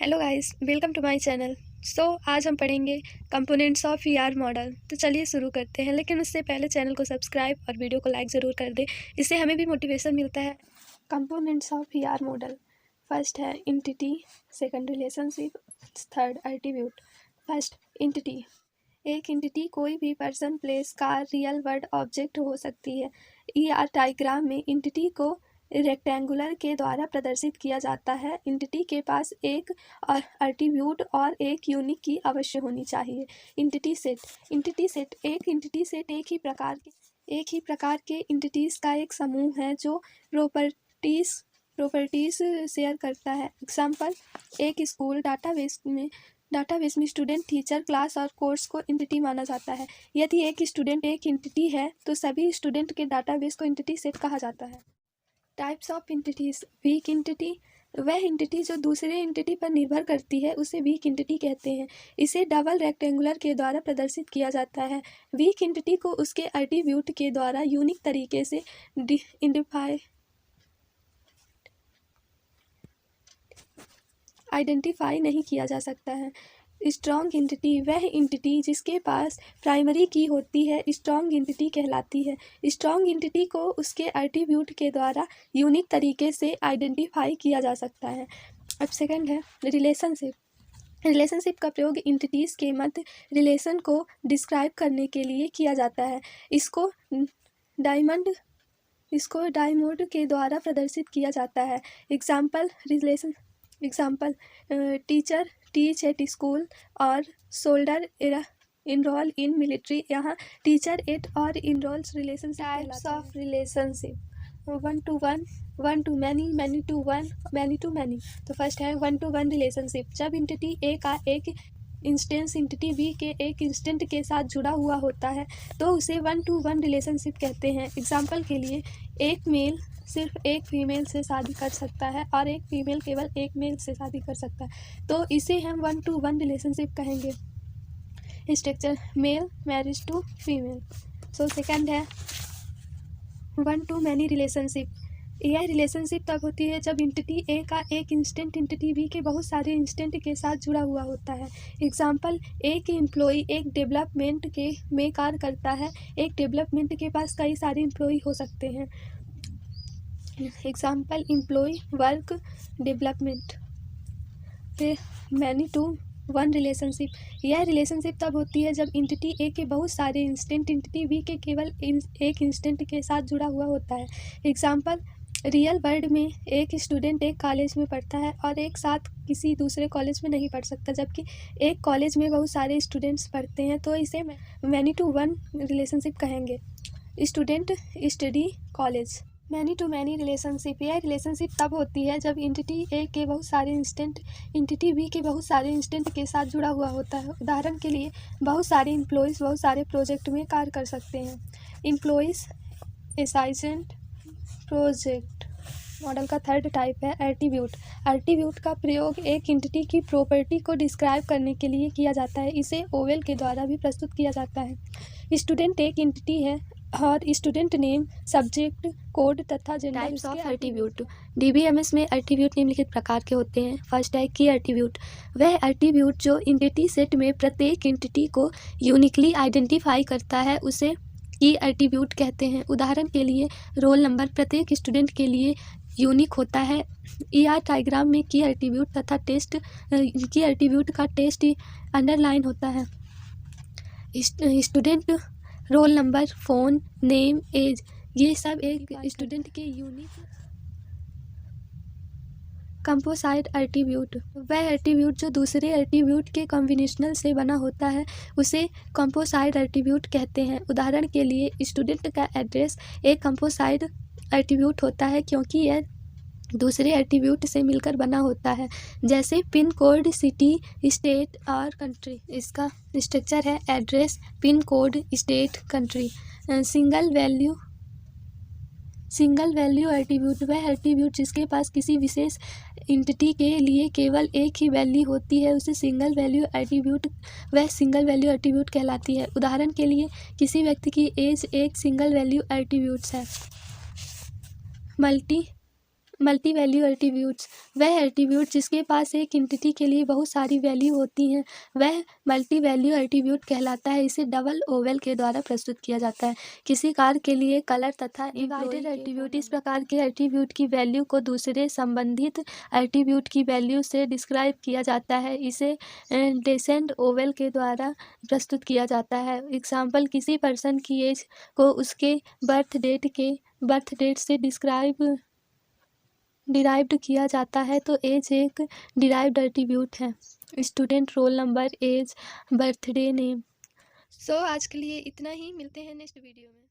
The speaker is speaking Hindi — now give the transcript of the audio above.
Hello guys, welcome to my channel. आज हम पढ़ेंगे कंपोनेंट्स ऑफ ईआर मॉडल। तो चलिए शुरू करते हैं, लेकिन उससे पहले चैनल को सब्सक्राइब और वीडियो को लाइक ज़रूर कर दें, इससे हमें भी मोटिवेशन मिलता है। Components of ER model. First है entity, second relationship, third attribute. First entity. एक एंटिटी कोई भी person, place, car, real world object हो सकती है। ईआर डायग्राम में एंटिटी को रेक्टेंगुलर के द्वारा प्रदर्शित किया जाता है। एंटिटी के पास एक एट्रीब्यूट और एक यूनिक की अवश्य होनी चाहिए। Entity set. एंटिटी सेट एक ही प्रकार के एंटिटीज़ का एक समूह है जो प्रॉपर्टीज शेयर करता है। एग्जाम्पल, एक स्कूल डाटाबेस में स्टूडेंट, टीचर, क्लास और कोर्स को एंटिटी माना जाता है। यदि एक स्टूडेंट एक एंटिटी है तो सभी स्टूडेंट के डाटाबेस को एंटिटी सेट कहा जाता है। Types of entities. Weak entity, वह एंटिटी जो दूसरे एंटिटी पर निर्भर करती है उसे वीक एंटिटी कहते हैं। इसे डबल रेक्टेंगुलर के द्वारा प्रदर्शित किया जाता है। वीक एंटिटी को उसके एट्रीब्यूट के द्वारा यूनिक तरीके से आइडेंटिफाई नहीं किया जा सकता है। स्ट्रॉन्ग एंटिटी, वह एंटिटी जिसके पास प्राइमरी की होती है स्ट्रॉन्ग एंटिटी कहलाती है। स्ट्रॉन्ग एंटिटी को उसके एट्रीब्यूट के द्वारा यूनिक तरीके से आइडेंटिफाई किया जा सकता है। अब सेकंड है रिलेशनशिप। रिलेशनशिप का प्रयोग एंटिटीज़ के मध्य रिलेशन को डिस्क्राइब करने के लिए किया जाता है। इसको डायमंड के द्वारा प्रदर्शित किया जाता है। Example, teacher teach at school और सोल्डर इनरोल इन मिलिट्री। यहाँ टीचर एट और enrols relationship. Types of relationship. 1 to 1, 1 to many, many to 1, many to many। तो फर्स्ट है 1 to 1 रिलेशनशिप। जब एंटिटी ए का एक इंस्टेंस एंटिटी बी के एक इंस्टेंट के साथ जुड़ा हुआ होता है तो उसे 1 to 1 रिलेशनशिप कहते हैं। एग्जाम्पल के लिए, एक मेल सिर्फ एक फीमेल से शादी कर सकता है और एक फीमेल केवल एक मेल से शादी कर सकता है, तो इसे हम 1 to 1 रिलेशनशिप कहेंगे। Structure, male marriage to female. Second है 1 to many रिलेशनशिप। यह रिलेशनशिप तब होती है जब एंटिटी ए का एक इंस्टेंट एंटिटी बी के बहुत सारे इंस्टेंट के साथ जुड़ा हुआ होता है। एग्जाम्पल, एक एम्प्लॉई एक डेवलपमेंट में कार्य करता है। एक डेवलपमेंट के पास कई सारे एम्प्लॉई हो सकते हैं। Example, employ work development. फिर मैनी टू 1 रिलेशनशिप। यह रिलेशनशिप तब होती है जब एंटिटी ए के बहुत सारे इंस्टेंट एंटिटी बी के केवल एक इंस्टेंट के साथ जुड़ा हुआ होता है। एग्जाम्पल, रियल वर्ल्ड में एक स्टूडेंट एक कॉलेज में पढ़ता है और एक साथ किसी दूसरे कॉलेज में नहीं पढ़ सकता, जबकि एक कॉलेज में बहुत सारे स्टूडेंट्स पढ़ते हैं, तो इसे मैनी टू 1 रिलेशनशिप कहेंगे। Student study college. Many to many relationship. यह रिलेशनशिप तब होती है जब एंटिटी ए के बहुत सारे इंस्टेंट एंटिटी बी के बहुत सारे इंस्टेंट के साथ जुड़ा हुआ होता है। उदाहरण के लिए, बहुत सारे एम्प्लॉयज़ बहुत सारे प्रोजेक्ट में कार्य कर सकते हैं। Employees assignment project. मॉडल का थर्ड टाइप है एट्रीब्यूट। एट्रीब्यूट का प्रयोग एक एंटिटी की प्रॉपर्टी को डिस्क्राइब करने के लिए किया जाता है। इसे ओवेल के द्वारा भी प्रस्तुत किया जाता है। स्टूडेंट एक एंटिटी है और स्टूडेंट नेम, सब्जेक्ट, कोड तथा gender. Types of attribute. DBMS में एट्रीब्यूट निम्नलिखित प्रकार के होते हैं। फर्स्ट है की एट्रीब्यूट। वह एट्रीब्यूट जो एंटिटी सेट में प्रत्येक एंटिटी को यूनिकली आइडेंटिफाई करता है उसे की एट्रीब्यूट कहते हैं। उदाहरण के लिए, रोल नंबर प्रत्येक स्टूडेंट के लिए यूनिक होता है। ईआर डायग्राम में की एट्रीब्यूट तथा की एट्रीब्यूट का टेस्ट अंडरलाइन होता है। Student, roll number, phone, name, age, ये सब एक स्टूडेंट के यूनिक। Composite attribute. वह एट्रीब्यूट जो दूसरे एट्रीब्यूट के कॉम्बिनेशनल से बना होता है उसे कंपोसाइट एट्रीब्यूट कहते हैं। उदाहरण के लिए, स्टूडेंट का एड्रेस एक कंपोसाइट एट्रीब्यूट होता है क्योंकि यह दूसरे एट्रीब्यूट से मिलकर बना होता है, जैसे पिन कोड, सिटी, स्टेट और कंट्री। इसका स्ट्रक्चर है address, pin code, state, country. Single value attribute. वह एट्रीब्यूट जिसके पास किसी विशेष एंटिटी के लिए केवल एक ही वैल्यू होती है उसे सिंगल वैल्यू एट्रीब्यूट कहलाती है। उदाहरण के लिए, किसी व्यक्ति की एज एक सिंगल वैल्यू एट्रीब्यूट है। मल्टी वैल्यू एट्रीब्यूट्स, वह एट्रीब्यूट जिसके पास एक एंटिटी के लिए बहुत सारी वैल्यू होती हैं वह मल्टी वैल्यू एट्रीब्यूट कहलाता है। इसे डबल ओवेल के द्वारा प्रस्तुत किया जाता है। किसी कार के लिए कलर तथा डिवाइडेड एट्रीब्यूट, इस प्रकार के एट्रीब्यूट की वैल्यू को दूसरे संबंधित एट्रीब्यूट की वैल्यू से डिस्क्राइब किया जाता है। इसे डेसेंट ओवेल के द्वारा प्रस्तुत किया जाता है। एग्जाम्पल, किसी पर्सन की एज को उसके बर्थ डेट से डिराइव्ड किया जाता है तो एज एक डिराइव्ड एट्रीब्यूट है। Student roll number, age, birthday, name. So आज के लिए इतना ही, मिलते हैं नेक्स्ट वीडियो में।